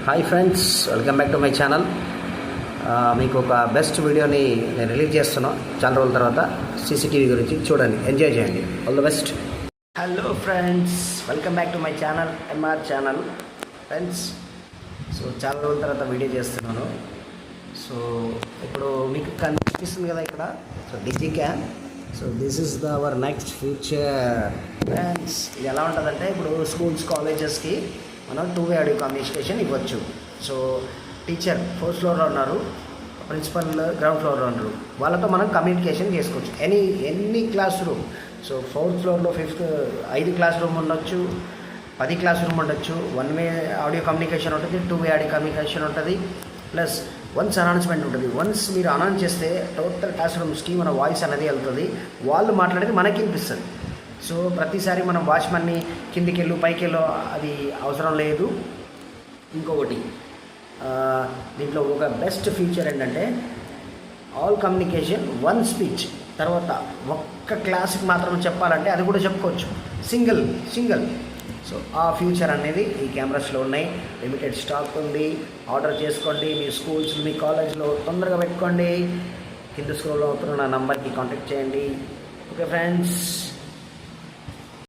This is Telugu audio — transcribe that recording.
Hi friends, welcome back to my channel. మీకు ఒక బెస్ట్ వీడియోని నేను రిలీజ్ చేస్తున్నాను చాలా రోజుల తర్వాత. సీసీటీవీ గురించి చూడండి, ఎంజాయ్ చేయండి. All the best. Hello friends, welcome back to my channel, MR channel. Friends, so చాలా రోజుల తర్వాత వీడియో చేస్తున్నాను. సో ఇప్పుడు మీకు కనిపిస్తుంది కదా ఇక్కడ, so digi cam. So this is our next future. Friends, ఇది ఎలా ఉంటుందంటే, ఇప్పుడు స్కూల్స్ కాలేజెస్కి మనం 2-way ఆడియో కమ్యూనికేషన్ ఇవ్వచ్చు. సో టీచర్ 4th ఫ్లోర్లో ఉన్నారు, ప్రిన్సిపల్ గ్రౌండ్ ఫ్లోర్లో ఉన్నారు, వాళ్ళతో మనం కమ్యూనికేషన్ చేసుకోవచ్చు. Any class room. So 4th ఫ్లోర్లో 5 క్లాస్ రూమ్ ఉండొచ్చు, 10 క్లాస్ రూమ్ ఉండొచ్చు. 1-way ఆడియో కమ్యూనికేషన్ ఉంటుంది, 2-way ఆడియో కమ్యూనికేషన్ ఉంటుంది. ప్లస్ వన్స్ అనౌన్స్మెంట్ ఉంటుంది. వన్స్ మీరు అనౌన్స్ చేస్తే టోటల్ క్లాస్ రూమ్స్కి మన వాయిస్ అనేది వెళ్తుంది, వాళ్ళు మాట్లాడేది మనకి వినిపిస్తుంది. సో ప్రతిసారి మనం వాచ్మెన్ని కిందికి వెళ్ళు పైకి వెళ్ళు అది అవసరం లేదు. ఇంకొకటి, దీంట్లో ఒక బెస్ట్ ఫీచర్ ఏంటంటే, ఆల్ కమ్యూనికేషన్ 1 స్పీచ్. తర్వాత ఒక్క క్లాస్కి మాత్రం చెప్పాలంటే అది కూడా చెప్పుకోవచ్చు, సింగిల్. సో ఆ ఫ్యూచర్ అనేది ఈ కెమెరాస్లో ఉన్నాయి. లిమిటెడ్ స్టాక్ ఉంది, ఆర్డర్ చేసుకోండి. మీ స్కూల్స్, మీ కాలేజ్లో తొందరగా పెట్టుకోండి. కింద స్క్రోల్ అవుతున్న నా నంబర్కి కాంటాక్ట్ చేయండి. Okay friends.